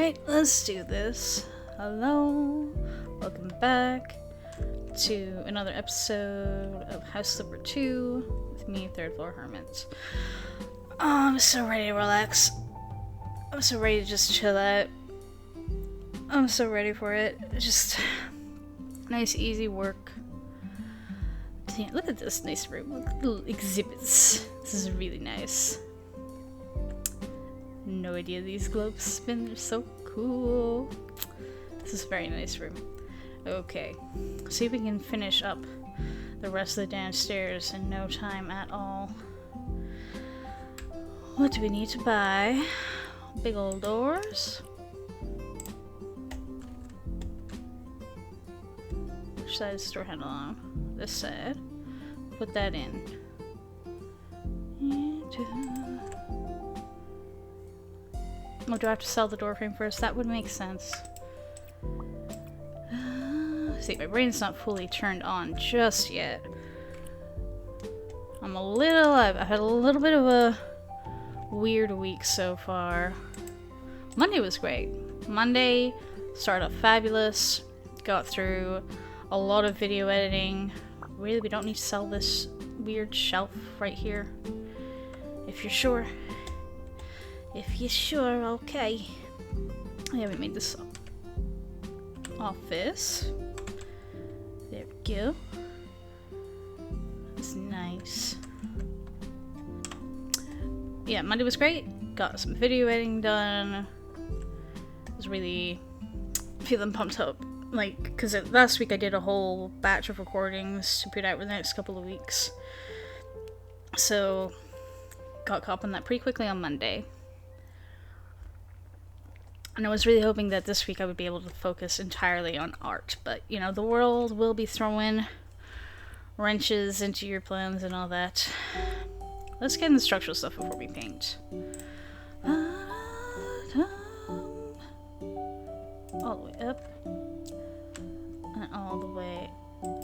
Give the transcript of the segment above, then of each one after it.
Alright, let's do this. Hello, welcome back to another episode of House Flipper 2 with me, Third Floor Hermit. Oh, I'm so ready to relax. I'm so ready to just chill out. I'm so ready for it. Just nice, easy work. Yeah, look at this nice room. Look at the little exhibits. This is really nice. No idea these globe spins are so cool. This is a very nice room. Okay, see if we can finish up the rest of the downstairs in no time at all. What do we need to buy? Big old doors. Which side is the door handle on? This side. Put that in. Oh, do I have to sell the door frame first? That would make sense. See, my brain's not fully turned on just yet. I've had a little bit of a weird week so far. Monday was great. Monday started off fabulous. Got through a lot of video editing. Really, we don't need to sell this weird shelf right here. If you're sure. If you're sure, okay. Yeah, we made this office. There we go. It's nice. Yeah, Monday was great. Got some video editing done. Was really feeling pumped up. Like, because last week I did a whole batch of recordings to put out for the next couple of weeks. So, got caught up on that pretty quickly on Monday. And I was really hoping that this week I would be able to focus entirely on art. But, you know, the world will be throwing wrenches into your plans and all that. Let's get into the structural stuff before we paint. All the way up. And all the way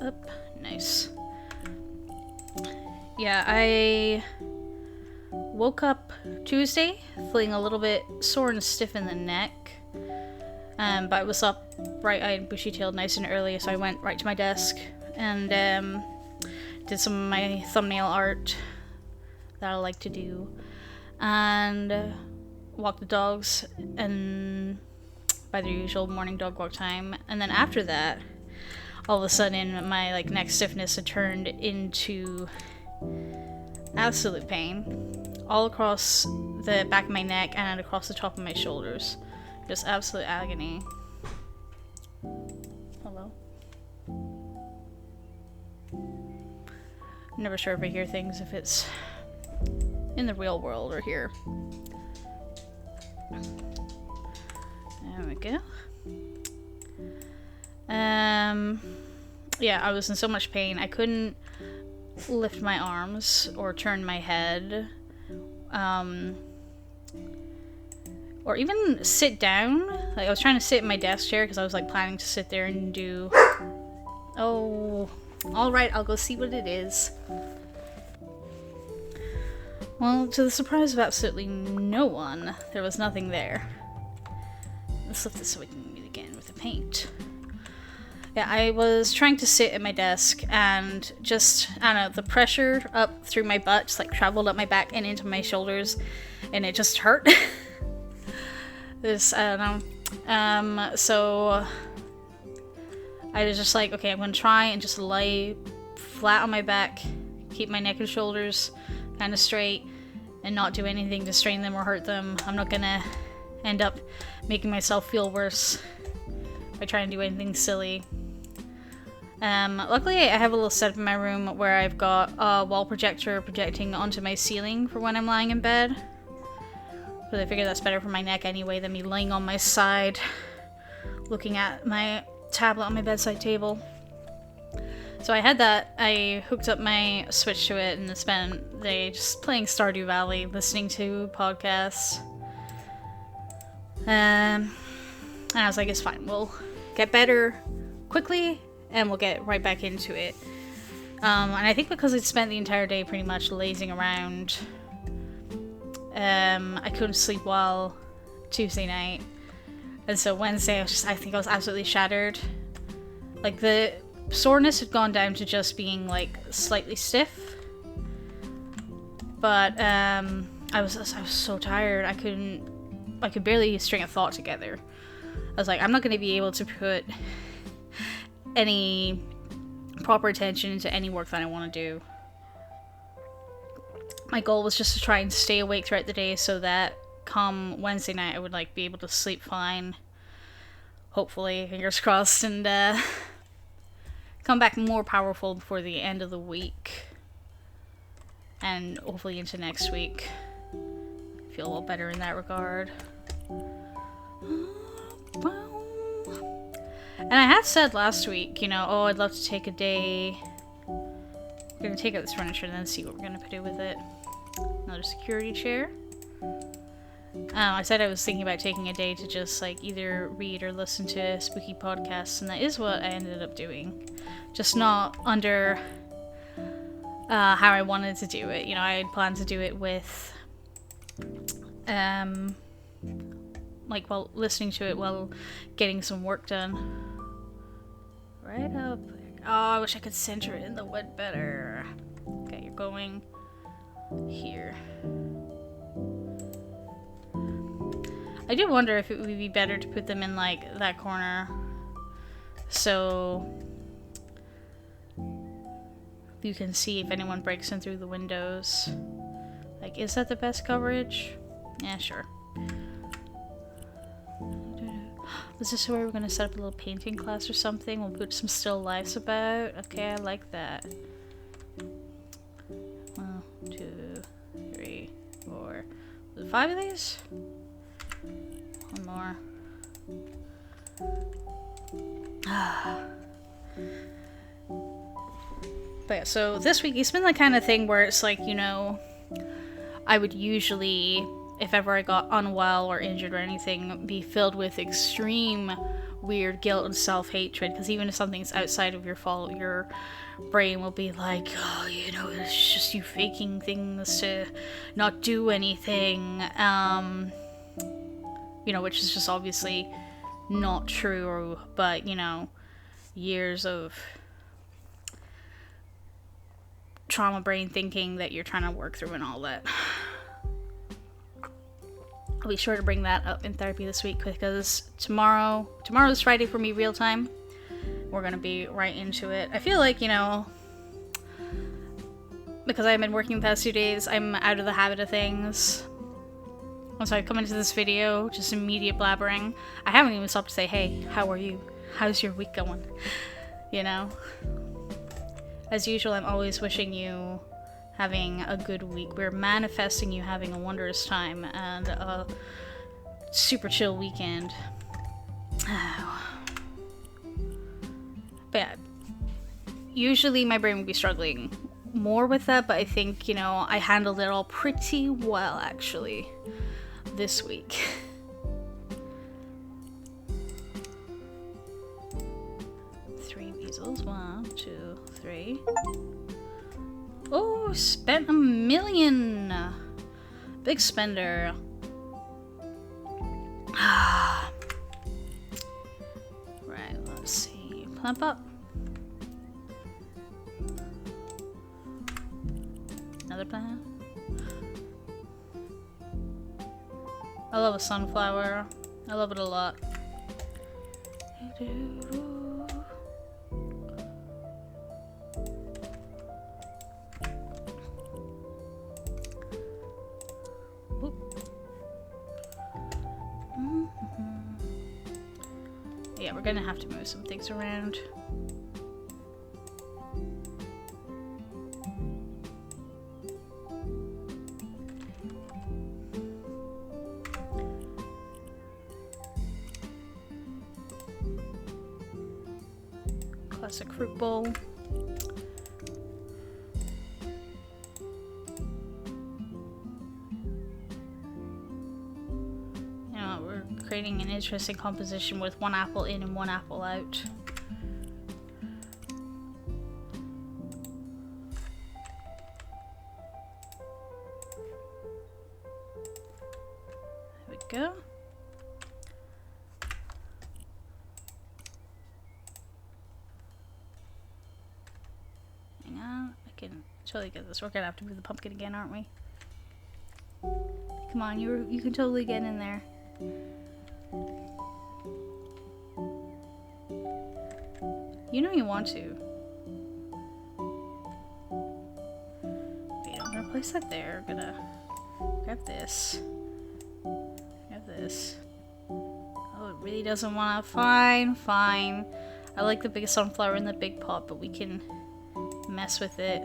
up. Nice. Yeah, I woke up Tuesday feeling a little bit sore and stiff in the neck. But I was up bright-eyed, bushy-tailed nice and early, so I went right to my desk and did some of my thumbnail art that I like to do. And walked the dogs and by the usual morning dog walk time. And then after that, all of a sudden my neck stiffness had turned into absolute pain. All across the back of my neck and across the top of my shoulders. Just absolute agony. Hello? Never sure if I hear things, if it's in the real world or here. There we go. Yeah, I was in so much pain. I couldn't lift my arms or turn my head. Or even sit down. Like, I was trying to sit in my desk chair because I was planning to sit there and do... Oh, alright, I'll go see what it is. Well, to the surprise of absolutely no one, there was nothing there. Let's lift this so we can meet again with the paint. Yeah, I was trying to sit at my desk and just, I don't know, the pressure up through my butt just traveled up my back and into my shoulders, and it just hurt. I don't know. So I was just okay, I'm gonna try and just lay flat on my back, keep my neck and shoulders kind of straight, and not do anything to strain them or hurt them. I'm not gonna end up making myself feel worse by trying to do anything silly. Luckily I have a little setup in my room where I've got a wall projector projecting onto my ceiling for when I'm lying in bed. But I figure that's better for my neck anyway than me laying on my side looking at my tablet on my bedside table. So I had that. I hooked up my Switch to it and spent the day just playing Stardew Valley, listening to podcasts. And I was like, it's fine. We'll get better quickly and we'll get right back into it. And I think because I'd spent the entire day pretty much lazing around, I couldn't sleep well Tuesday night. And so Wednesday, I think I was absolutely shattered. Like, the soreness had gone down to just being, like, slightly stiff. But, I was so tired, I could barely string a thought together. I was like, I'm not going to be able to put any proper attention into any work that I want to do. My goal was just to try and stay awake throughout the day so that come Wednesday night I would like be able to sleep fine. Hopefully, fingers crossed, and come back more powerful before the end of the week. And hopefully into next week. Feel a little better in that regard. And I had said last week, you know, oh, I'd love to take a day. We're gonna take out this furniture and then see what we're gonna do with it. Another security chair. I said I was thinking about taking a day to just like either read or listen to spooky podcasts, and that is what I ended up doing. Just not under how I wanted to do it. You know, I had planned to do it with like while listening to it while getting some work done. Right up there. Oh, I wish I could center it in the wood better. Okay, you're going here. I do wonder if it would be better to put them in like that corner so you can see if anyone breaks in through the windows. Like, is that the best coverage? Yeah, sure. Is this where we're gonna set up a little painting class or something? We'll put some still lifes about. Okay, I like that. 1, 2, 3, 4. Was it 5 of these? One more. But yeah, so this week it's been the kind of thing where it's like, you know, I would usually, if ever I got unwell or injured or anything, be filled with extreme weird guilt and self-hatred, because even if something's outside of your fault, your brain will be like, oh, you know, it's just you faking things to not do anything, you know, which is just obviously not true, but, you know, years of trauma brain thinking that you're trying to work through and all that. I'll be sure to bring that up in therapy this week, because tomorrow's Friday for me, real time. We're gonna be right into it. I feel like, you know, because I've been working the past 2 days, I'm out of the habit of things. So I come into this video, just immediate blabbering. I haven't even stopped to say, hey, how are you? How's your week going? You know? As usual, I'm always wishing you having a good week. We're manifesting you having a wondrous time and a super chill weekend. But yeah, usually my brain would be struggling more with that, but I think, you know, I handled it all pretty well, actually, this week. Three measles. 1, 2, 3. Oh, spent $1 million. Big spender. Right, let's see. Plump up. Another plant. I love a sunflower. I love it a lot. Yeah, we're gonna have to move some things around. Classic fruit bowl. We're creating an interesting composition with 1 apple in and 1 apple out. There we go. can totally get this. We're gonna have to move the pumpkin again, aren't we? Come on, you can totally get in there. You know you want to. Okay, I'm gonna place that there. I'm gonna grab this. Grab this. Oh, it really doesn't want to. Fine, fine. I like the big sunflower in the big pot, but we can mess with it.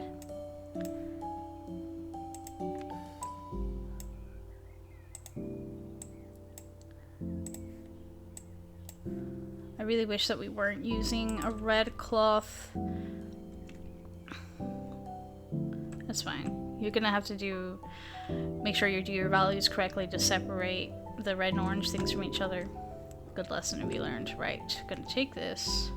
I really wish that we weren't using a red cloth. That's fine. You're gonna have to make sure you do your values correctly to separate the red and orange things from each other. Good lesson to be learned. Right, gonna take this.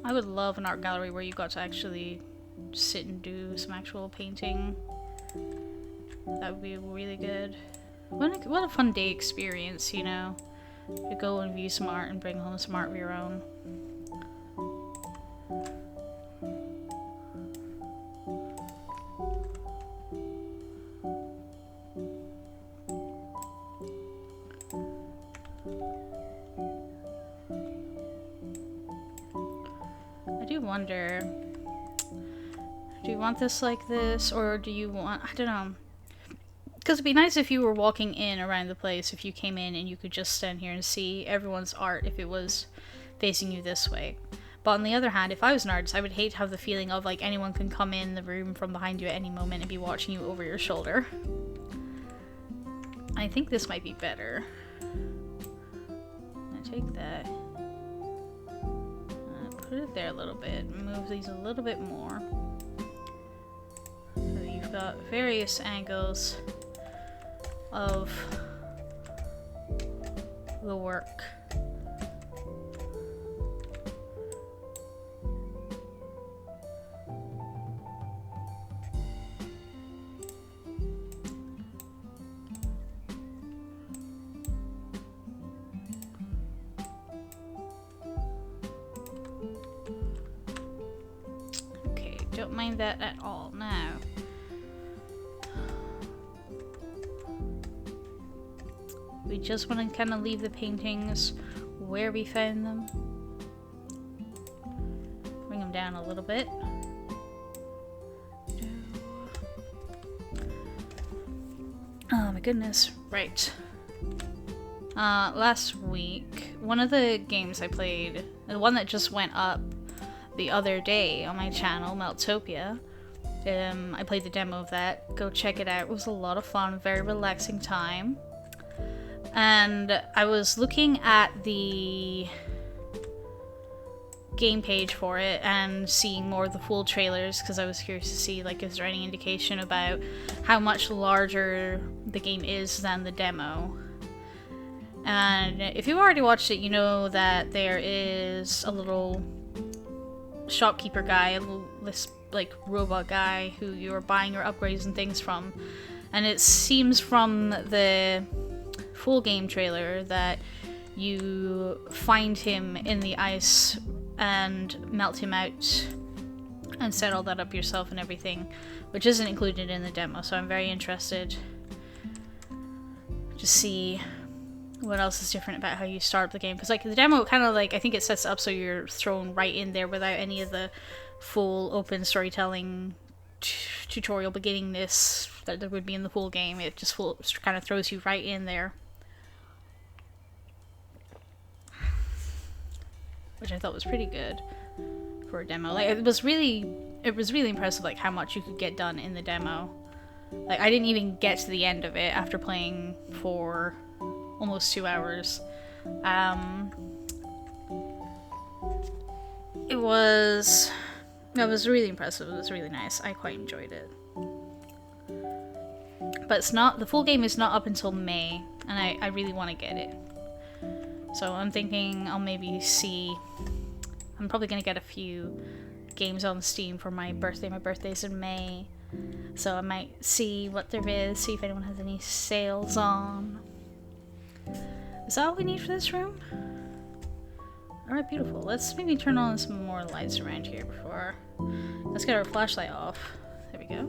I would love an art gallery where you got to actually sit and do some actual painting. That would be really good. What a fun day experience, you know? You go and view some art and bring home some art of your own. I do wonder, do you want this like this, or do you want, I don't know. Because it'd be nice if you were walking in around the place, if you came in and you could just stand here and see everyone's art if it was facing you this way. But on the other hand, if I was an artist, I would hate to have the feeling of like anyone can come in the room from behind you at any moment and be watching you over your shoulder. I think this might be better. I take that. Put it there a little bit. Move these a little bit more. So you've got various angles of the work. Okay, don't mind that at all now. We just want to kind of leave the paintings where we found them. Bring them down a little bit. Oh my goodness. Right. Last week, one of the games I played, the one that just went up the other day on my channel, Meltopia, I played the demo of that. Go check it out. It was a lot of fun, very relaxing time. And I was looking at the game page for it and seeing more of the full trailers because I was curious to see, like, is there any indication about how much larger the game is than the demo. And if you've already watched it, you know that there is a little shopkeeper guy, this like robot guy who you're buying your upgrades and things from. And it seems from the full game trailer that you find him in the ice and melt him out and set all that up yourself and everything, which isn't included in the demo, so I'm very interested to see what else is different about how you start the game, because like the demo kind of like, I think it sets it up so you're thrown right in there without any of the full open storytelling tutorial beginningness that there would be in the full game. It just kind of throws you right in there, which I thought was pretty good for a demo. Like it was really impressive, like how much you could get done in the demo. Like I didn't even get to the end of it after playing for almost 2 hours. It was really impressive. It was really nice. I quite enjoyed it. But it's not, the full game is not up until May. and I really want to get it. So I'm thinking I'll maybe see. I'm probably gonna get a few games on Steam for my birthday. My birthday's in May, so I might see what there is, see if anyone has any sales on. Is that all we need for this room? Alright, beautiful. Let's maybe turn on some more lights around here before. Let's get our flashlight off. There we go.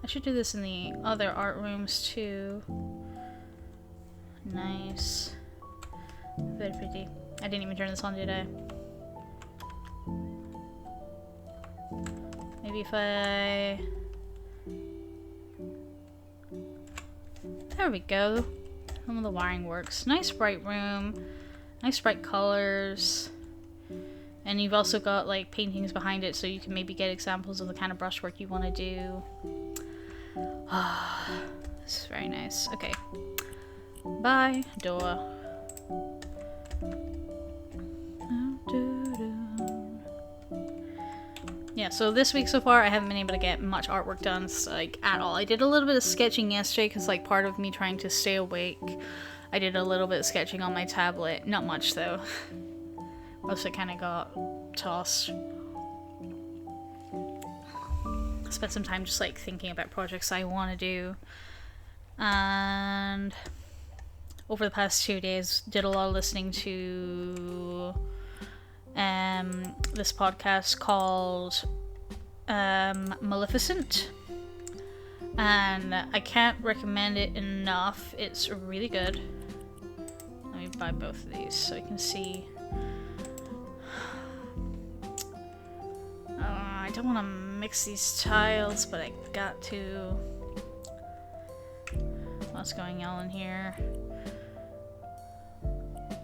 I should do this in the other art rooms too. Nice. Very pretty. I didn't even turn this on, did I? Maybe if I... There we go. Some of the wiring works. Nice bright room. Nice bright colors. And you've also got like paintings behind it, so you can maybe get examples of the kind of brushwork you want to do. Ah, this is very nice. Okay. Bye, door. Yeah, so this week so far I haven't been able to get much artwork done, like, at all. I did a little bit of sketching yesterday because, like, part of me trying to stay awake, I did a little bit of sketching on my tablet. Not much, though. Most of it kind of got tossed. I spent some time just, like, thinking about projects I want to do. And over the past 2 days, did a lot of listening to this podcast called Maleficent, and I can't recommend it enough. It's really good. Let me buy both of these so you can see. I don't want to mix these tiles, but I got to. What's going on in here?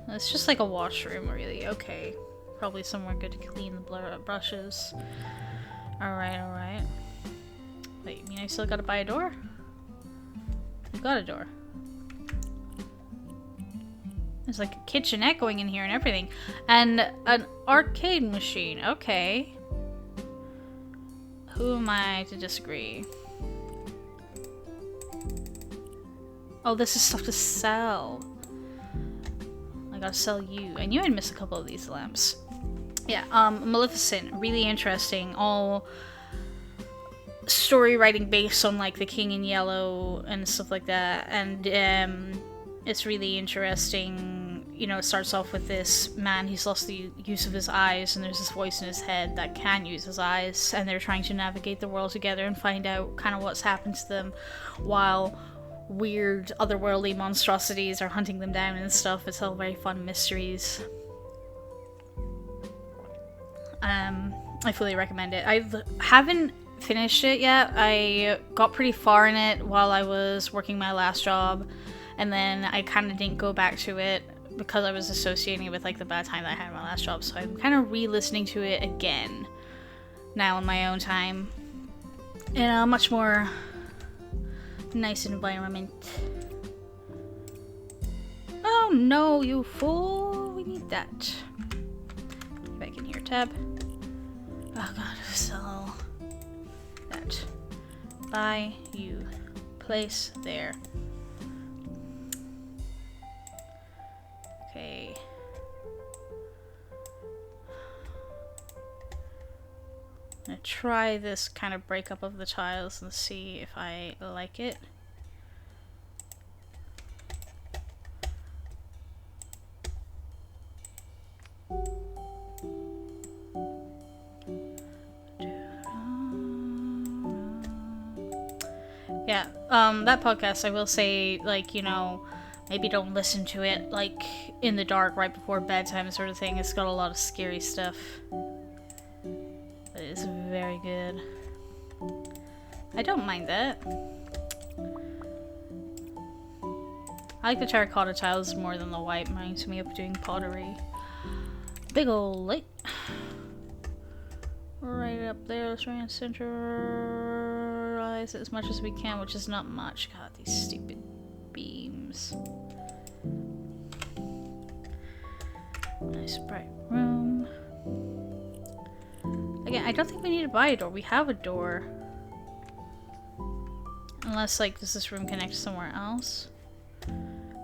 It's just like a washroom, really. Okay. Probably somewhere good to clean the brushes. Alright. Wait, you mean I still gotta buy a door? We've got a door. There's like a kitchenette going in here and everything. And an arcade machine. Okay. Who am I to disagree? Oh, this is stuff to sell. I gotta sell you. I knew I'd miss a couple of these lamps. Yeah, Maleficent, really interesting. All story writing based on like the King in Yellow and stuff like that. And it's really interesting. You know, it starts off with this man, he's lost the use of his eyes, and there's this voice in his head that can use his eyes, and they're trying to navigate the world together and find out kind of what's happened to them while weird otherworldly monstrosities are hunting them down and stuff. It's all very fun mysteries. I fully recommend it. I haven't finished it yet. I got pretty far in it while I was working my last job, and then I kind of didn't go back to it because I was associating it with like the bad time that I had in my last job. So I'm kind of re-listening to it again now in my own time in a much more nice environment. Oh no, you fool! We need that. Get back in here, tab. Oh god, sell that. Buy you. Place there. Okay. I'm gonna try this kind of breakup of the tiles and see if I like it. Yeah, that podcast, I will say, like, you know, maybe don't listen to it, like, in the dark right before bedtime sort of thing. It's got a lot of scary stuff. But it's very good. I don't mind that. I like the terracotta tiles more than the white. Reminds me of doing pottery. Big ol' light. Right up there. Let's try and centralize it as much as we can, which is not much. God, these stupid beams. Nice bright room. Again, I don't think we need to buy a door. We have a door. Unless, like, does this room connect somewhere else?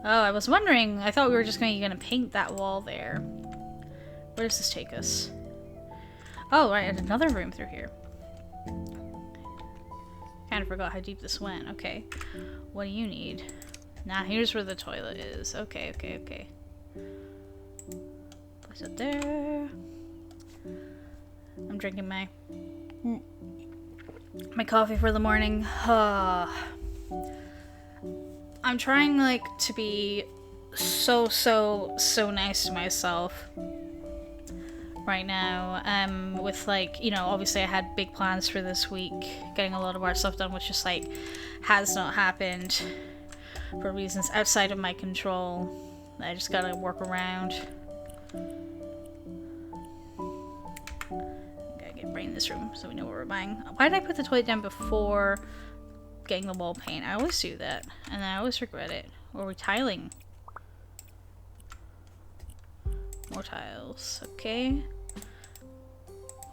Oh, I was wondering. I thought we were just gonna paint that wall there. Where does this take us? Oh, right, and another room through here. Kind of forgot how deep this went. Okay. What do you need? Nah, here's where the toilet is. Okay, okay, okay. Place it there. I'm drinking my coffee for the morning. I'm trying, like, to be so nice to myself right now. With, like, you know, obviously I had big plans for this week, getting a lot of art stuff done, which just, like, has not happened for reasons outside of my control. I just gotta work around. Gotta get right in this room so we know what we're buying. Why did I put the toilet down before getting the wall paint? I always do that, and then I always regret it. Or are we tiling? More tiles. Okay.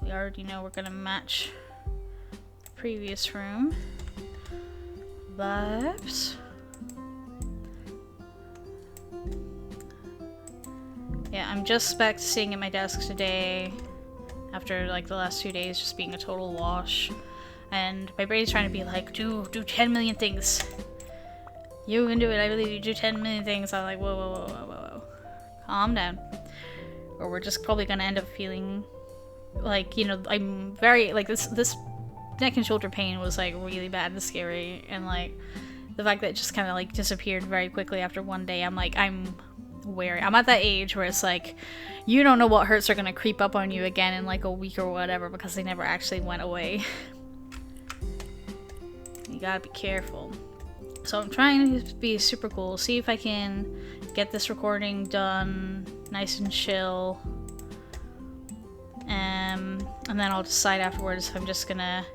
We already know we're gonna match the previous room. Vibes. Yeah, I'm just back to sitting at my desk today after, like, the last 2 days just being a total wash. And my brain's trying to be like, do 10 million things. You can do it, I believe you. Do 10 million things. I'm like, whoa. Calm down. Or we're just probably gonna end up feeling like, you know, I'm very, like, this neck and shoulder pain was, like, really bad and scary. And, like, the fact that it just kind of, like, disappeared very quickly after one day, I'm like, I'm wary. I'm at that age where it's like, you don't know what hurts are gonna creep up on you again in, like, a week or whatever because they never actually went away. You gotta be careful. So I'm trying to be super cool, see if I can get this recording done nice and chill. And then I'll decide afterwards if I'm just gonna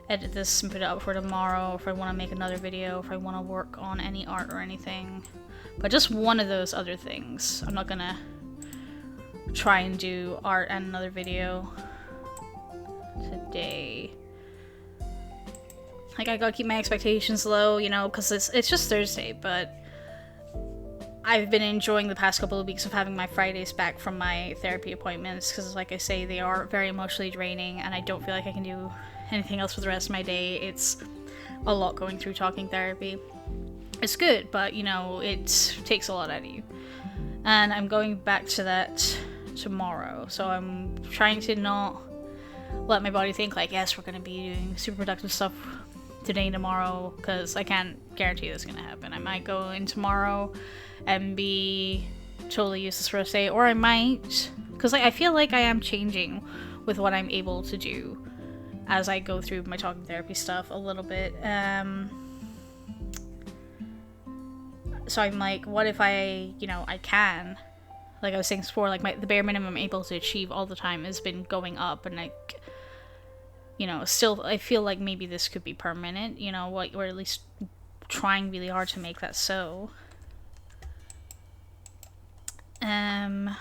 edit this and put it up for tomorrow, if I want to make another video, if I want to work on any art or anything. But just one of those other things. I'm not gonna try and do art and another video today. Like, I gotta keep my expectations low, you know, because it's just Thursday, but I've been enjoying the past couple of weeks of having my Fridays back from my therapy appointments, because, like I say, they are very emotionally draining, and I don't feel like I can do anything else for the rest of my day. It's a lot going through talking therapy. It's good, but, you know, it takes a lot out of you. And I'm going back to that tomorrow, so I'm trying to not let my body think, like, yes, we're going to be doing super productive stuff today and tomorrow, because I can't guarantee that's going to happen. I might go in tomorrow and be totally useless for a day, or I might, because I feel like I am changing with what I'm able to do as I go through my talking therapy stuff a little bit. So I'm like, what if I, you know, I can, like I was saying before, like the bare minimum I'm able to achieve all the time has been going up, and like, you know, still I feel like maybe this could be permanent, you know, or at least trying really hard to make that so. Yeah,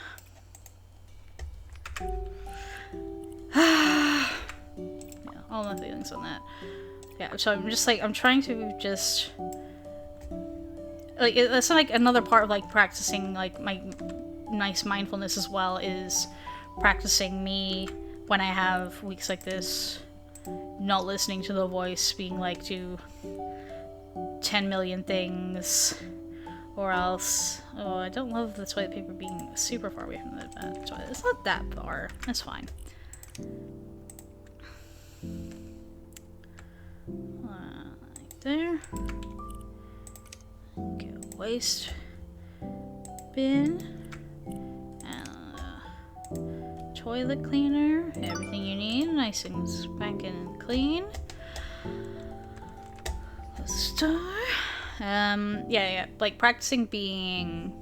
all my feelings on that. Yeah, so I'm just like, I'm trying to just, like, that's like another part of like practicing like my nice mindfulness as well, is practicing me when I have weeks like this, not listening to the voice being like, do 10 million things, or else, oh, I don't love the toilet paper being super far away from the toilet. It's not that far, that's fine. Right there. Okay, waste bin, and toilet cleaner, everything you need, nice and spanking clean. Star. Yeah, like practicing being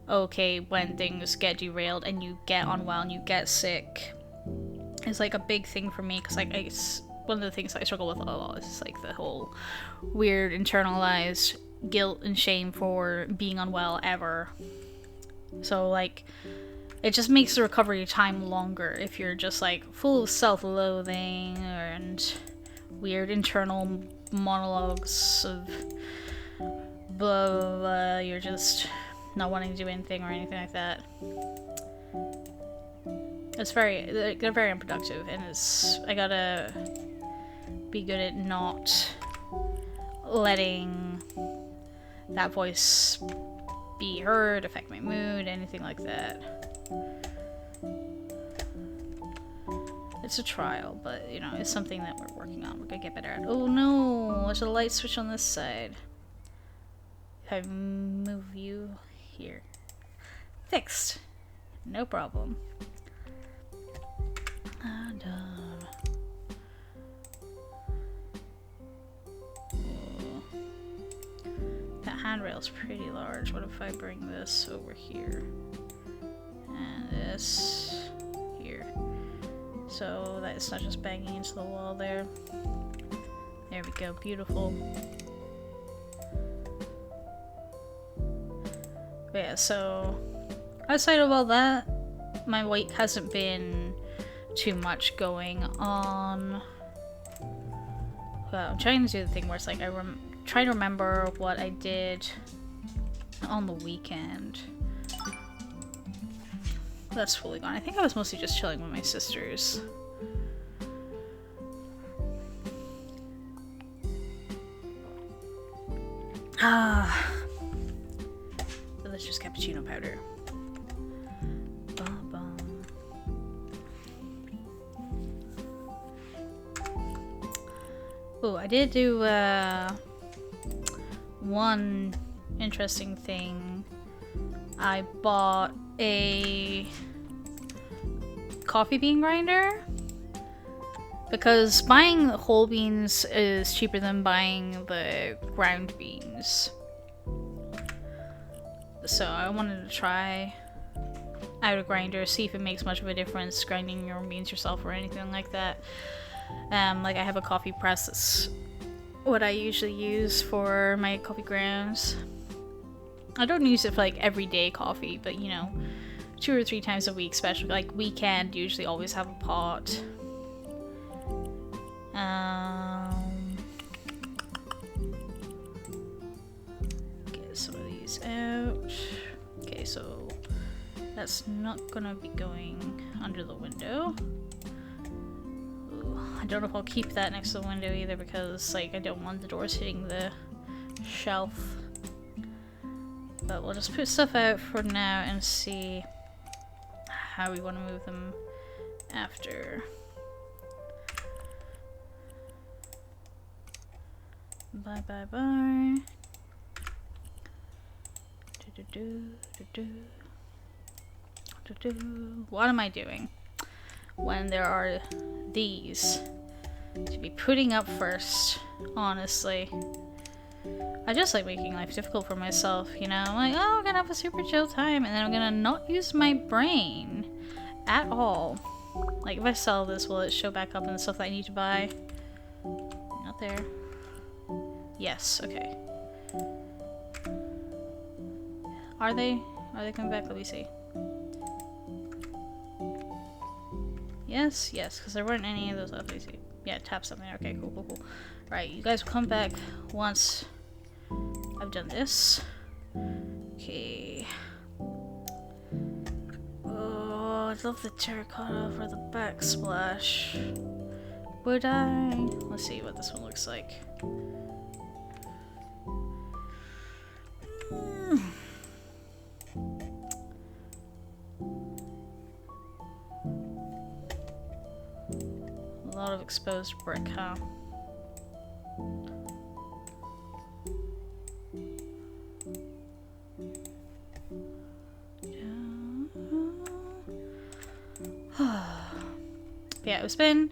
okay when things get derailed and you get unwell and you get sick is like a big thing for me, because like one of the things I struggle with a lot is like the whole weird internalized guilt and shame for being unwell ever. So like, it just makes the recovery time longer if you're just like full of self-loathing and weird internal monologues of blah, blah, blah, you're just not wanting to do anything or anything like that. It's they're very unproductive, and I gotta be good at not letting that voice be heard, affect my mood, anything like that. It's a trial, but you know, it's something that we're working on. We're gonna get better at. Oh no, there's a light switch on this side. If I move you here. Fixed. No problem. That handrail's pretty large. What if I bring this over here? And this here. So that it's not just banging into the wall there. There we go, beautiful. But yeah, so outside of all that, my week hasn't been too much going on. Well, I'm trying to do the thing where it's like try to remember what I did on the weekend. That's fully gone. I think I was mostly just chilling with my sisters. Delicious cappuccino powder. Oh, I did do one interesting thing. I bought a coffee bean grinder because buying whole beans is cheaper than buying the ground beans. So I wanted to try out a grinder, see if it makes much of a difference grinding your own beans yourself or anything like that. Like I have a coffee press, that's what I usually use for my coffee grounds. I don't use it for like everyday coffee, but you know, 2 or 3 times a week, especially like weekend, usually always have a pot. Get some of these out. Okay, so that's not gonna be going under the window. I don't know if I'll keep that next to the window either because like I don't want the doors hitting the shelf. But we'll just put stuff out for now and see how we want to move them after. Bye bye bye. What am I doing when there are these to be putting up first? Honestly, I just like making life difficult for myself, you know? I'm like, oh, I'm gonna have a super chill time, and then I'm gonna not use my brain at all. Like, if I sell this, will it show back up in the stuff that I need to buy? Not there. Yes, okay. Are they coming back? Let me see. Yes, because there weren't any of those up. Let me see. Yeah, tap something. Okay, cool. Right, you guys will come back once I've done this. Okay. Oh, I'd love the terracotta for the backsplash. Would I? Let's see what this one looks like. A lot of exposed brick, huh? Yeah, it's been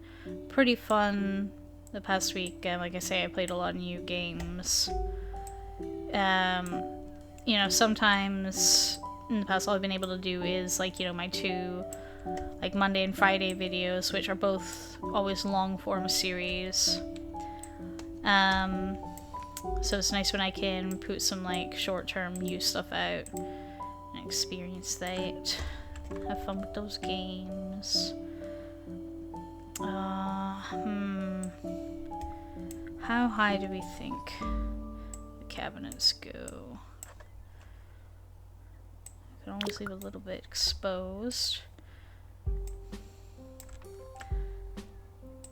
pretty fun the past week, and like I say, I played a lot of new games. You know, sometimes in the past all I've been able to do is like, you know, my 2 like Monday and Friday videos, which are both always long form series. So it's nice when I can put some like short-term new stuff out and experience that. Have fun with those how high do we think the cabinets go? I can always leave a little bit exposed.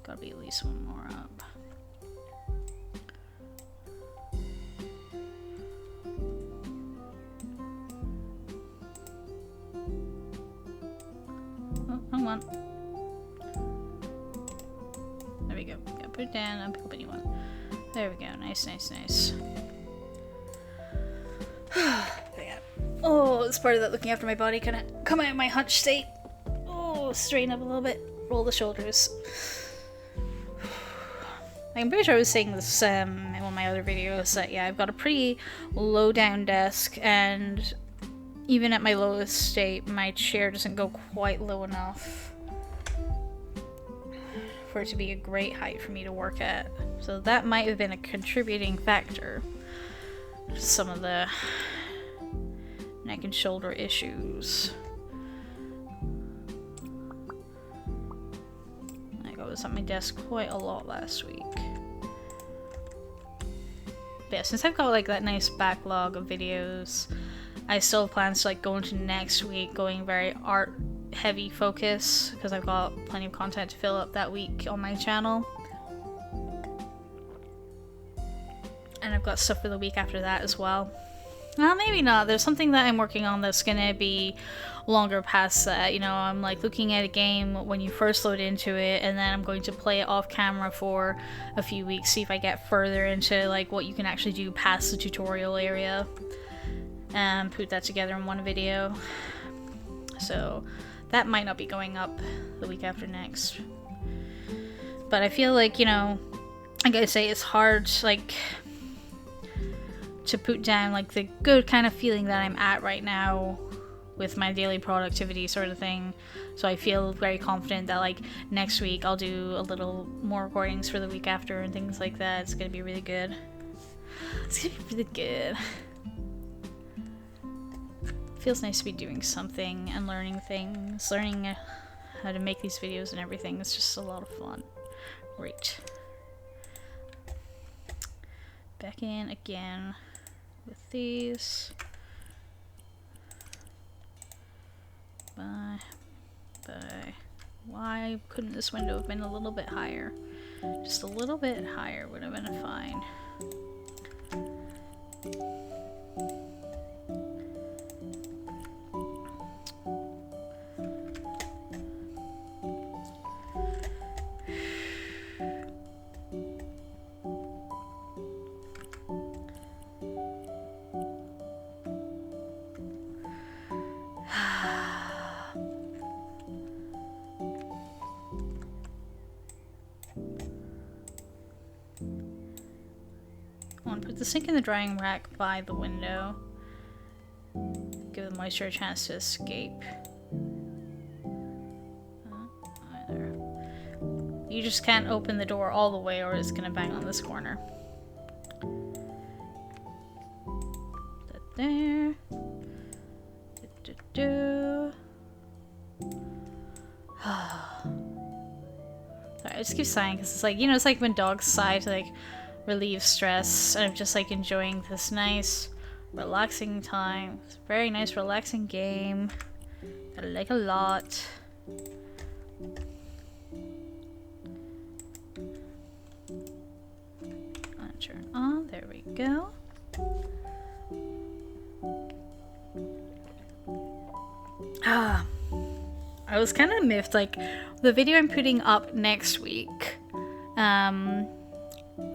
Gotta be at least one more up. Oh, wrong one. There we go. Gotta put it down and pick up a new one. There we go. Nice, nice, nice. Yeah. Oh, it's part of that looking after my body kind of come out of my hunch state. Oh, straighten up a little bit. Roll the shoulders. I'm pretty sure I was saying this in one of my other videos that, yeah, I've got a pretty low down desk, and even at my lowest state, my chair doesn't go quite low enough for it to be a great height for me to work at. So that might have been a contributing factor to some of the neck and shoulder issues. I was at my desk quite a lot last week. But yeah, since I've got like that nice backlog of videos, I still have plans to like go into next week going very art heavy focus, because I've got plenty of content to fill up that week on my channel. And I've got stuff for the week after that as well. Well, maybe not. There's something that I'm working on that's gonna be longer past that. You know, I'm like looking at a game when you first load into it, and then I'm going to play it off camera for a few weeks, see if I get further into like what you can actually do past the tutorial area, and put that together in one video. So that might not be going up the week after next. But I feel like, you know, like I say, it's hard like to put down like the good kind of feeling that I'm at right now with my daily productivity sort of thing. So I feel very confident that like next week I'll do a little more recordings for the week after and things like that. It's gonna be really good. It's gonna be really good. Feels nice to be doing something and learning things, learning how to make these videos and everything. It's just a lot of fun. Right. Back in again with these. Bye. Why couldn't this window have been a little bit higher? Just a little bit higher would have been fine. Put the sink in the drying rack by the window. Give the moisture a chance to escape. There. You just can't open the door all the way or it's gonna bang on this corner. That there. Sorry, I just keep sighing because it's like, you know, it's like when dogs sigh to like relieve stress, and I'm just like enjoying this nice relaxing time. It's a very nice relaxing game that I like a lot. Turn on, there we go. I was kind of miffed, like the video I'm putting up next week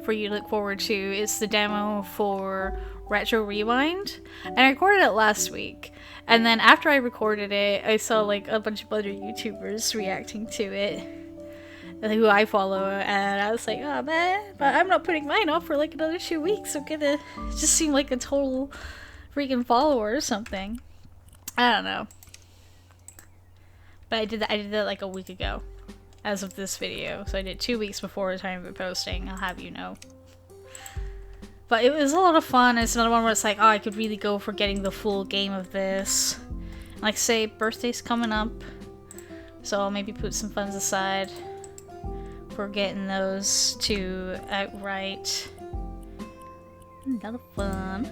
for you to look forward to is the demo for Retro Rewind, and I recorded it last week, and then after I recorded it I saw like a bunch of other YouTubers reacting to it who I follow, and I was like, oh man, but I'm not putting mine up for like another 2 weeks. I'm gonna just seem like a total freaking follower or something. I don't know. But I did that like a week ago as of this video, so I did 2 weeks before the time of posting, I'll have you know. But it was a lot of fun. It's another one where it's like, oh, I could really go for getting the full game of this. Like say, birthday's coming up, so I'll maybe put some funds aside for getting those two outright. A lot of fun.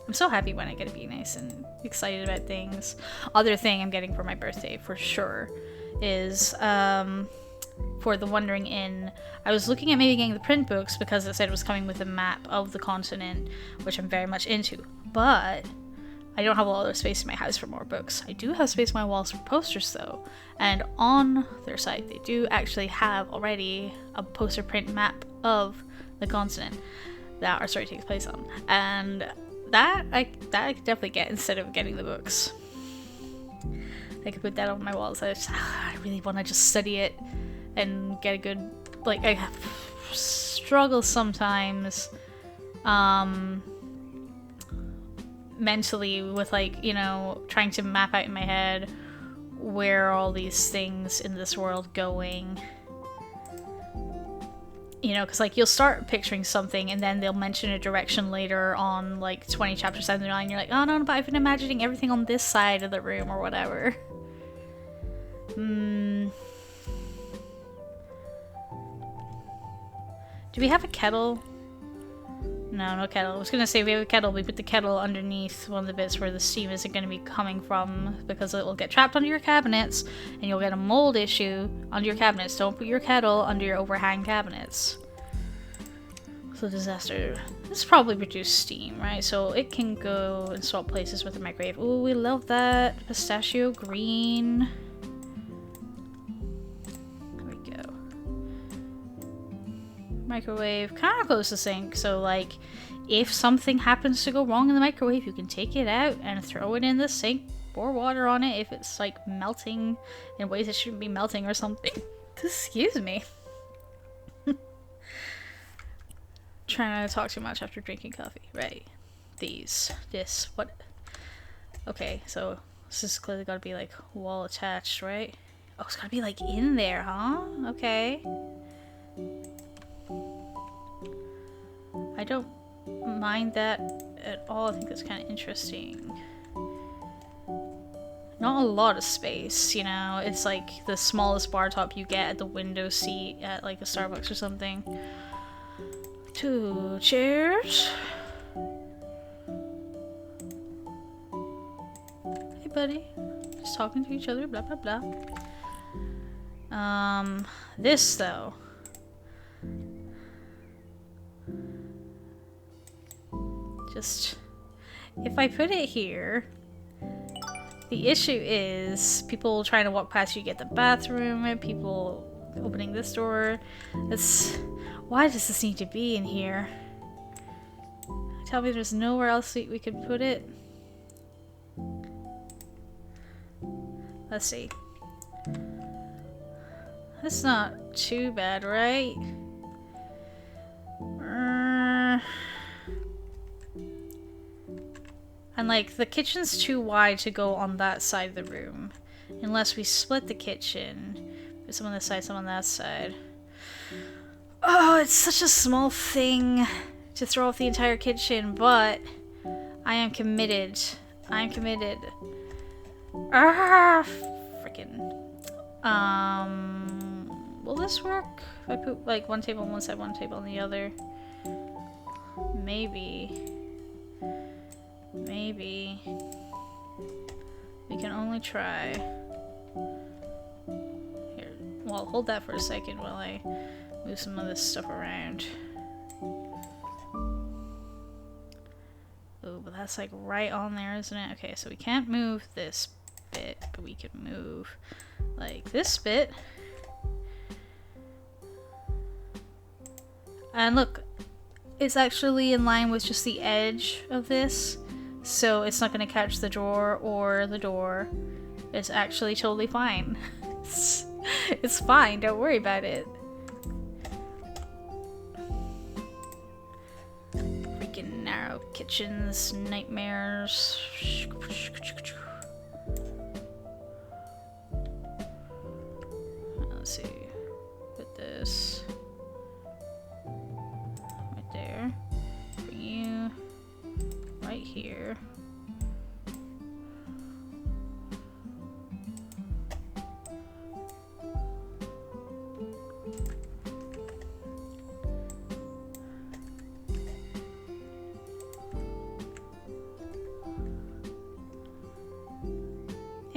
I'm so happy when I get to be nice and excited about things. Other thing I'm getting for my birthday for sure is for the Wandering Inn. I was looking at maybe getting the print books because it said it was coming with a map of the continent, which I'm very much into. But I don't have a lot of space in my house for more books. I do have space on my walls for posters though, and on their site they do actually have already a poster print map of the continent that our story takes place on, and that I could definitely get instead of getting the books. I could put that on my walls. I really want to just study it and get a good, like, I struggle sometimes mentally with, like, you know, trying to map out in my head where all these things in this world going. You know, because, like, you'll start picturing something and then they'll mention a direction later on, like, 20 chapters down the line. You're like, oh no, but I've been imagining everything on this side of the room or whatever. Do we have a kettle? No kettle. I was gonna say we have a kettle. We put the kettle underneath one of the bits where the steam isn't gonna be coming from because it will get trapped under your cabinets and you'll get a mold issue under your cabinets. Don't put your kettle under your overhang cabinets. So disaster. This probably produce steam, right? So it can go and swap places with the microwave. Ooh, we love that. Pistachio green. Microwave, kind of close to sink, so like if something happens to go wrong in the microwave, you can take it out and throw it in the sink, pour water on it if it's like melting in ways it shouldn't be melting or something. Excuse me. Trying not to talk too much after drinking coffee. Right. What? Okay, so this is clearly gotta be like wall attached, right? Oh, it's gotta be like in there, huh? Okay. I don't mind that at all. I think that's kind of interesting. Not a lot of space, you know? It's like the smallest bar top you get at the window seat at like a Starbucks or something. 2 chairs. Hey buddy. Just talking to each other, blah blah blah. This though. Just, if I put it here, the issue is people trying to walk past you get the bathroom, people opening this door. Why does this need to be in here? Tell me there's nowhere else we could put it. Let's see. That's not too bad, right? And like the kitchen's too wide to go on that side of the room. Unless we split the kitchen. Put some on this side, some on that side. Oh, it's such a small thing to throw off the entire kitchen, but I am committed. I'm committed. Ah, freaking. Will this work? If I put like one table on one side, one table on the other. Maybe. Maybe. We can only try. Here, well, hold that for a second while I move some of this stuff around. Oh, but that's like right on there, isn't it? Okay, so we can't move this bit, but we can move like this bit. And look, it's actually in line with just the edge of this. So it's not going to catch the drawer or the door. It's actually totally fine. It's fine, don't worry about it. Freaking narrow kitchens, nightmares. Let's see. Put this right there. Bring you right here.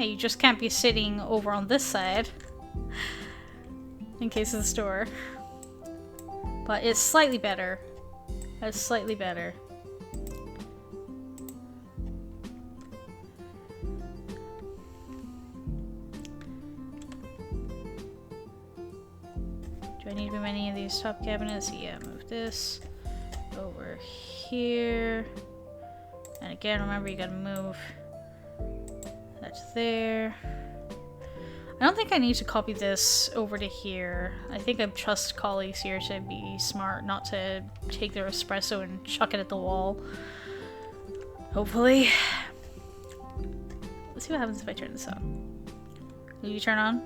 Yeah, you just can't be sitting over on this side in case of the store. But it's slightly better. It's slightly better. Do I need to move any of these top cabinets? Yeah, move this over here. And again, remember you gotta move that to there. I don't think I need to copy this over to here. I think I trust colleagues here to be smart, not to take their espresso and chuck it at the wall. Hopefully. Let's see what happens if I turn this on. Will you turn on?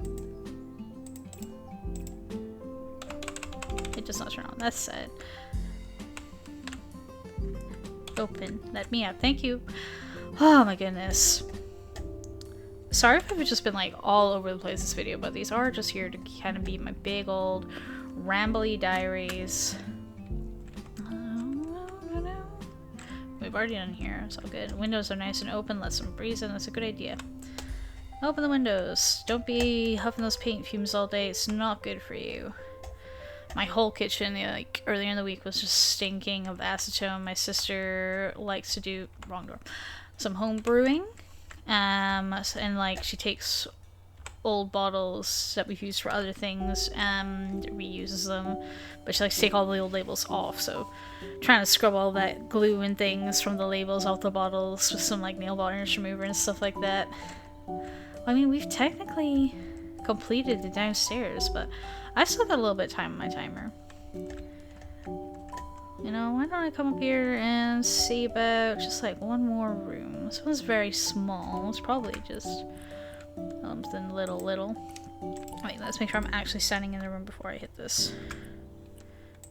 It does not turn on. That's sad. Open. Let me out. Thank you. Oh my goodness. Sorry if I've just been like all over the place this video, but these are just here to kind of be my big old rambly diaries. We've already done here. It's all good. Windows are nice and open. Let some breeze in. That's a good idea. Open the windows. Don't be huffing those paint fumes all day. It's not good for you. My whole kitchen, like earlier in the week, was just stinking of acetone. My sister likes to do some home brewing, and like she takes old bottles that we've used for other things and reuses them, but she likes to take all the old labels off. So, trying to scrub all that glue and things from the labels off the bottles with some like nail varnish remover and stuff like that. I mean, we've technically completed the downstairs, but I still got a little bit of time on my timer. You know, why don't I come up here and see about just like one more room? This one's very small. It's probably just something little. Wait, let's make sure I'm actually standing in the room before I hit this.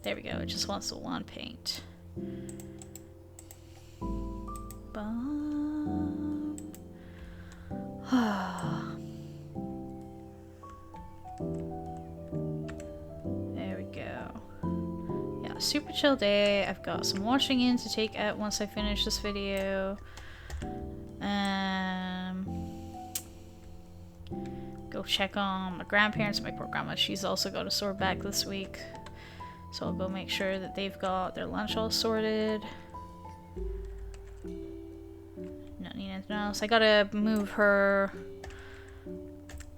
There we go. It just wants the wand paint. There we go. Yeah, super chill day. I've got some washing in to take out once I finish this video. Go check on my grandparents. My poor grandma, she's also got a sore back this week. So I'll go make sure that they've got their lunch all sorted. Not need anything else. I gotta move her.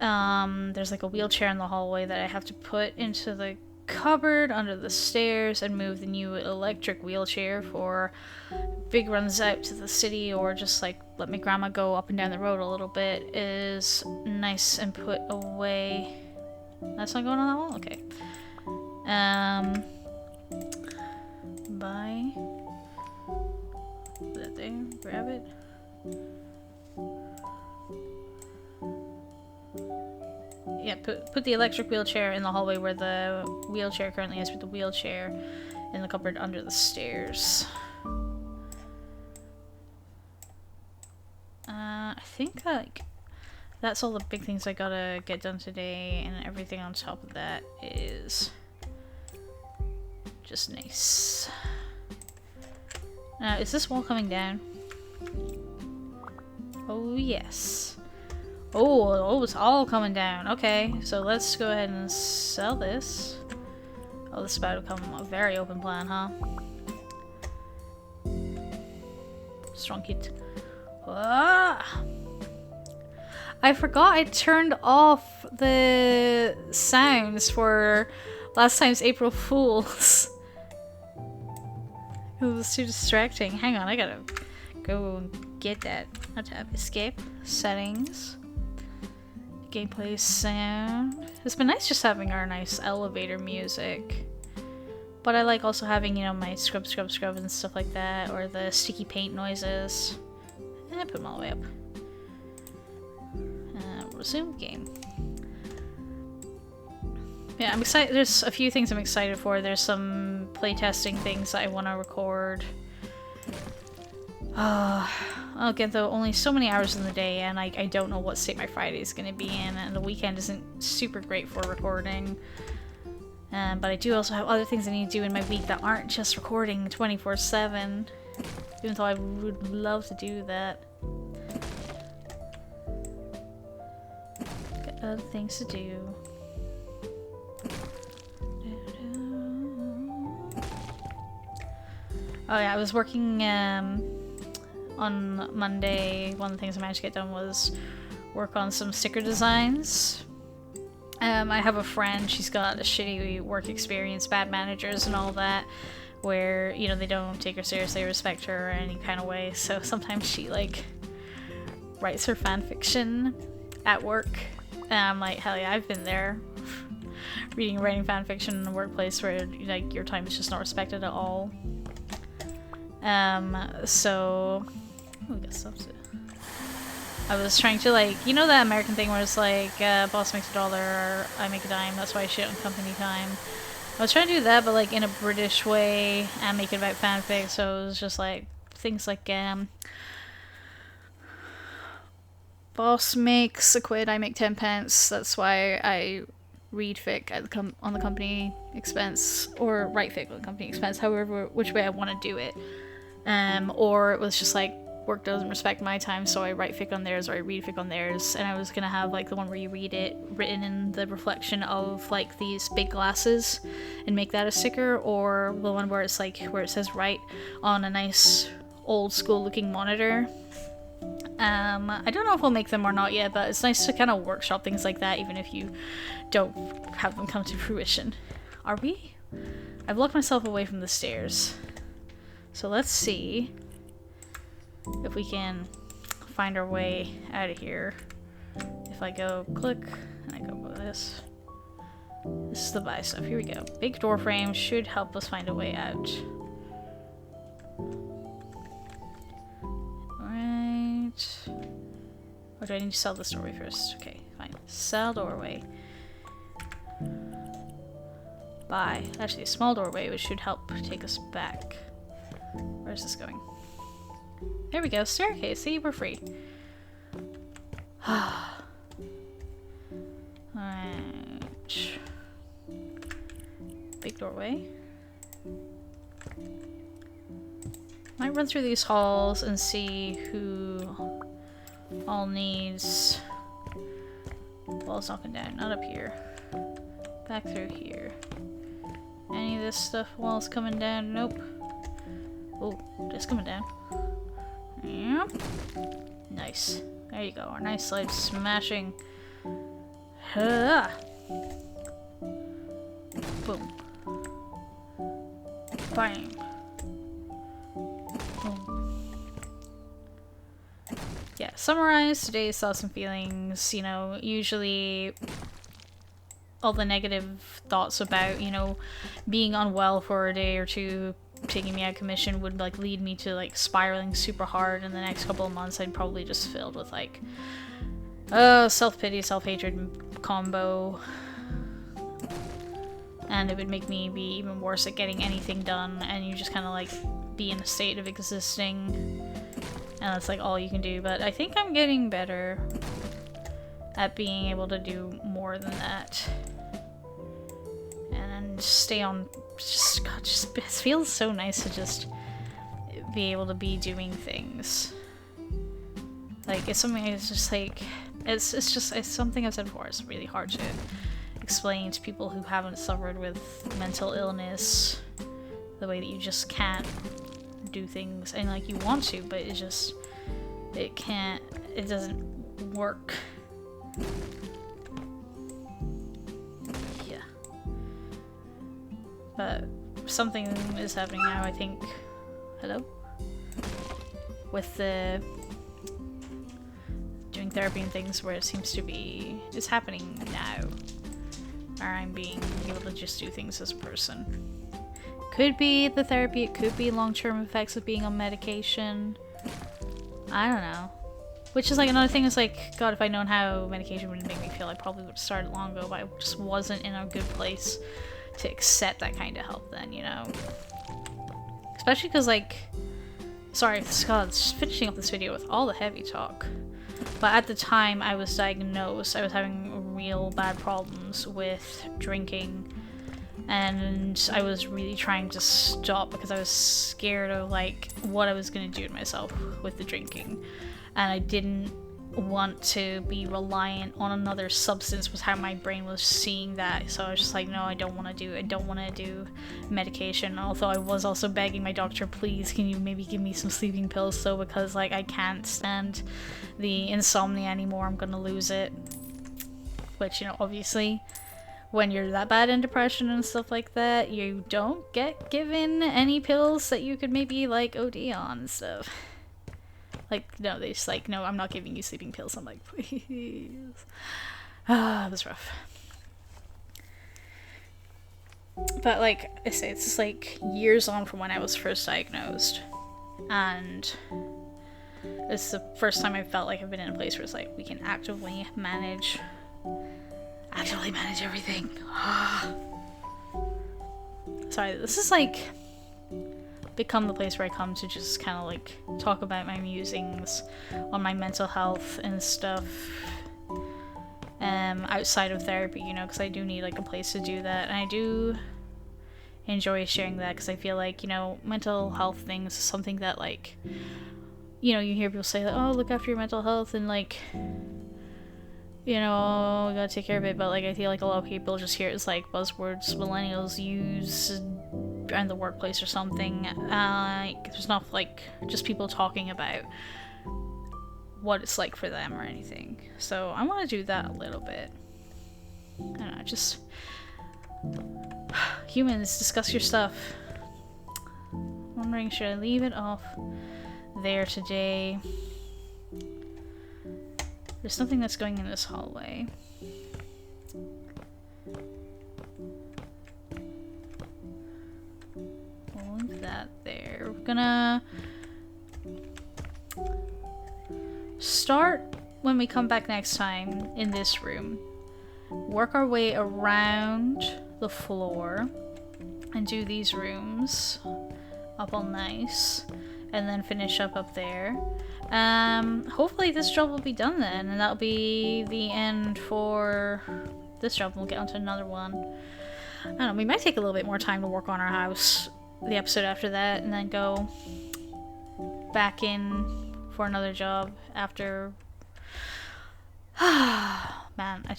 There's like a wheelchair in the hallway that I have to put into the cupboard under the stairs and move the new electric wheelchair for big runs out to the city or just like let my grandma go up and down the road a little bit is nice and put away. That's not going on that wall? Okay. Bye. Put that there. Grab it. Yeah, put the electric wheelchair in the hallway where the wheelchair currently is, with the wheelchair in the cupboard under the stairs. I think like that's all the big things I gotta get done today, and everything on top of that is just nice. Is this wall coming down? Oh yes. Oh, it's all coming down. Okay, so let's go ahead and sell this. Oh, this is about to become a very open plan, huh? Strong kit. Ah! I forgot I turned off the sounds for last time's April Fools. It was too distracting. Hang on, I gotta go get that. I'll tap escape, settings, gameplay sound. It's been nice just having our nice elevator music. But I like also having, you know, my scrub and stuff like that, or the sticky paint noises. And I put them all the way up. Resume game. Yeah, I'm excited. There's a few things I'm excited for. There's some playtesting things that I want to record. Again, though, only so many hours in the day, and I don't know what state my Friday is going to be in, and the weekend isn't super great for recording. But I do also have other things I need to do in my week that aren't just recording 24/7, even though I would love to do that. other things to do. Oh yeah, I was working on Monday. One of the things I managed to get done was work on some sticker designs. I have a friend, she's got a shitty work experience, bad managers and all that, where, you know, they don't take her seriously or respect her in any kind of way, so sometimes she, like, writes her fan fiction at work, and I'm like, hell yeah, I've been there. Writing fan fiction in a workplace where, like, your time is just not respected at all. So... Ooh, I guess I was trying to, like, you know that American thing where it's like, boss makes $1, or I make a dime, that's why I shit on company time. I was trying to do that, but, like, in a British way, and make it about fanfic, so it was just, like, things like, boss makes a quid, I make 10 pence, that's why I read fic at on the company expense, or write fic on the company expense, however, which way I want to do it. Or it was just, like, work doesn't respect my time, so I write fic on theirs or I read fic on theirs, and I was gonna have like the one where you read it written in the reflection of like these big glasses and make that a sticker, or the one where it's like where it says write on a nice old school looking monitor. I don't know if we'll make them or not yet, but it's nice to kind of workshop things like that even if you don't have them come to fruition. Are we? I've locked myself away from the stairs, so let's see if we can find our way out of here. If I go click, and I go with this. This is the buy stuff. Here we go. Big door frame should help us find a way out. Alright. Or do I need to sell this doorway first? Okay, fine. Sell doorway. Buy. Actually, a small doorway, which should help take us back. Where's this going? There we go, staircase. See, we're free. Alright. Big doorway. Might run through these halls and see who all needs walls knocking down. Not up here. Back through here. Any of this stuff walls coming down? Nope. Oh, just coming down. Yep. Nice. There you go. Our nice light smashing. Boom. Bang. Boom. Yeah, summarize today's thoughts and feelings. You know, usually all the negative thoughts about, you know, being unwell for a day or two, taking me out of commission would like lead me to like spiraling super hard. In the next couple of months I'd probably just filled with like self-pity, self-hatred combo, and it would make me be even worse at getting anything done, and you just kind of like be in a state of existing, and that's like all you can do. But I think I'm getting better at being able to do more than that and stay on. Just, God, it feels so nice to just be able to be doing things. Like, it's something that's just like, it's something I've said before, it's really hard to explain to people who haven't suffered with mental illness, the way that you just can't do things, and like you want to, but it doesn't work. But something is happening now, I think. Hello? With the doing therapy and things, where it seems to be, it's happening now. Or I'm being able to just do things as a person. Could be the therapy, it could be long-term effects of being on medication. I don't know. Which is like another thing, is like, God, if I'd known how medication would make me feel, I probably would have started long ago, but I just wasn't in a good place to accept that kind of help then, you know? Especially because, like, sorry, God, just finishing up this video with all the heavy talk. But at the time I was diagnosed, I was having real bad problems with drinking, and I was really trying to stop because I was scared of, like, what I was gonna do to myself with the drinking. And I didn't want to be reliant on another substance was how my brain was seeing that. So I was just like, no, I don't want to do medication. Although I was also begging my doctor, please, can you maybe give me some sleeping pills, so because like I can't stand the insomnia anymore, I'm gonna lose it. Which, you know, obviously when you're that bad in depression and stuff like that, you don't get given any pills that you could maybe like OD on and stuff. Like, no, they just like, no, I'm not giving you sleeping pills. I'm like, please. Ah, it was rough. But like I say, it's just like years on from when I was first diagnosed. And it's the first time I felt like I've been in a place where it's like, we can actively manage everything. Sorry, this is like become the place where I come to just kind of like talk about my musings on my mental health and stuff outside of therapy, you know, because I do need like a place to do that, and I do enjoy sharing that because I feel like, you know, mental health things is something that, like, you know, you hear people say like, oh, look after your mental health and like, you know, we gotta take care of it, but like I feel like a lot of people just hear it as like buzzwords millennials use in the workplace or something. There's not like just people talking about what it's like for them or anything. So I want to do that a little bit. I don't know, just humans, discuss your stuff. Wondering, should I leave it off there today? There's nothing that's going in this hallway. We'll leave that there. We're gonna start when we come back next time in this room. Work our way around the floor and do these rooms up all nice, and then finish up there. Hopefully this job will be done then, and that'll be the end for this job. We'll get onto another one. I don't know, we might take a little bit more time to work on our house the episode after that, and then go back in for another job after. Man, I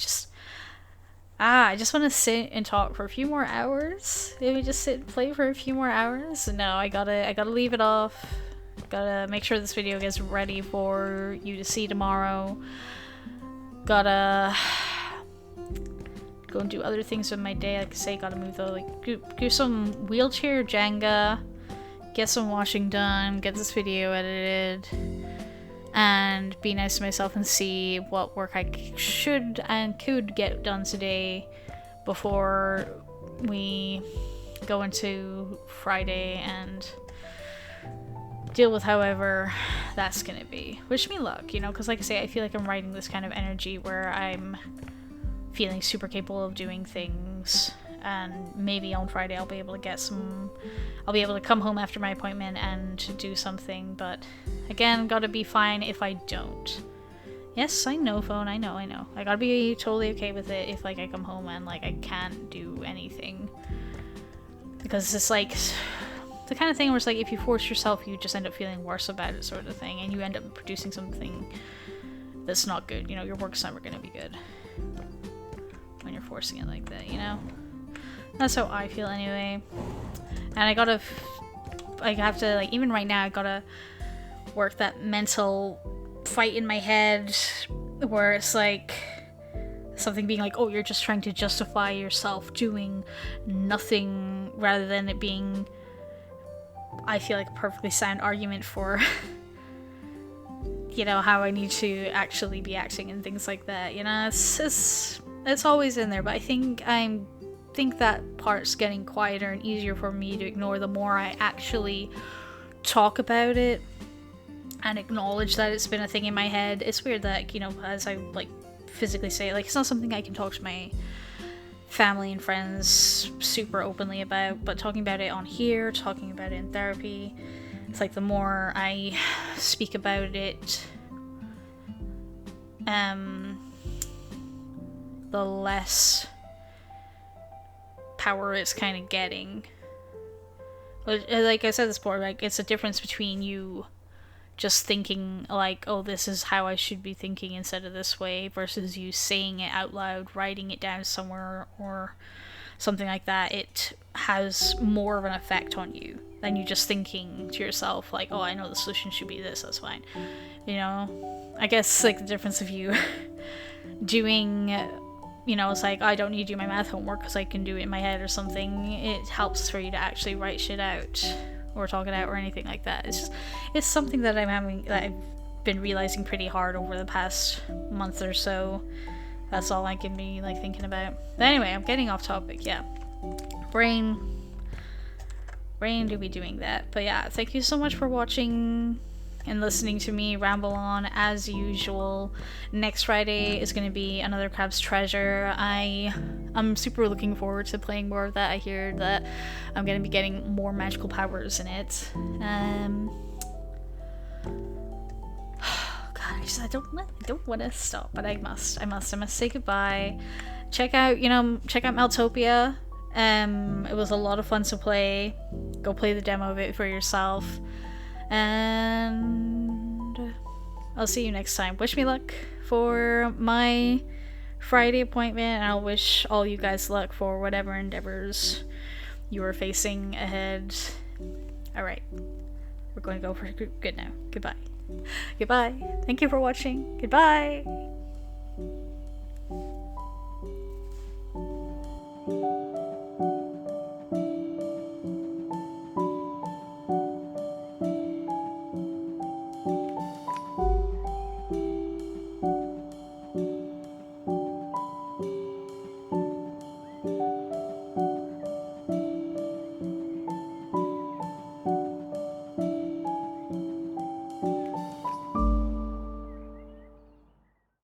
just want to sit and talk for a few more hours. Maybe just sit and play for a few more hours. No, I gotta leave it off. Gotta make sure this video gets ready for you to see tomorrow. Gotta go and do other things with my day. Like I say, gotta move though. Like do some wheelchair Jenga, get some washing done, get this video edited, and be nice to myself and see what work I should and could get done today before we go into Friday and deal with however that's gonna be. Wish me luck, you know, because like I say, I feel like I'm riding this kind of energy where I'm feeling super capable of doing things, and maybe on Friday I'll be able to come home after my appointment and do something, but again, gotta be fine if I don't. Yes, I know, phone, I know. I gotta be totally okay with it if like I come home and like I can't do anything. Because it's like the kind of thing where it's like if you force yourself, you just end up feeling worse about it, sort of thing, and you end up producing something that's not good. You know, your work's never gonna be good when you're forcing it like that, you know? That's how I feel anyway. And I have to, like, even right now, I gotta work that mental fight in my head where it's like something being like, oh, you're just trying to justify yourself doing nothing, rather than it being, I feel like, a perfectly sound argument for you know, how I need to actually be acting and things like that, you know? It's always in there, but I think that part's getting quieter and easier for me to ignore the more I actually talk about it and acknowledge that it's been a thing in my head. It's weird that, you know, as I like physically say it, like, it's not something I can talk to my family and friends super openly about, but talking about it on here, talking about it in therapy, it's like the more I speak about it, the less power it's kind of getting. Like I said this before, like, it's a difference between you just thinking like, oh, this is how I should be thinking instead of this way, versus you saying it out loud, writing it down somewhere, or something like that, it has more of an effect on you than you just thinking to yourself like, oh, I know the solution should be this, that's fine. You know, I guess like the difference of you doing, you know, it's like, I don't need to do my math homework because I can do it in my head or something. It helps for you to actually write shit out or talk it out or anything like that. It's something that I've been realizing pretty hard over the past month or so. That's all I can be like thinking about. But anyway, I'm getting off topic. Yeah, brain do be doing that. But yeah, thank you so much for watching and listening to me ramble on as usual. Next Friday is going to be another Crab's Treasure. I'm super looking forward to playing more of that. I hear that I'm going to be getting more magical powers in it. God, I don't want to stop, but I must say goodbye. Check out Meltopia. It was a lot of fun to play. Go play the demo of it for yourself. And I'll see you next time. Wish me luck for my Friday appointment, and I'll wish all you guys luck for whatever endeavors you are facing ahead. Alright, we're going to go for good now. Goodbye. Goodbye. Thank you for watching. Goodbye.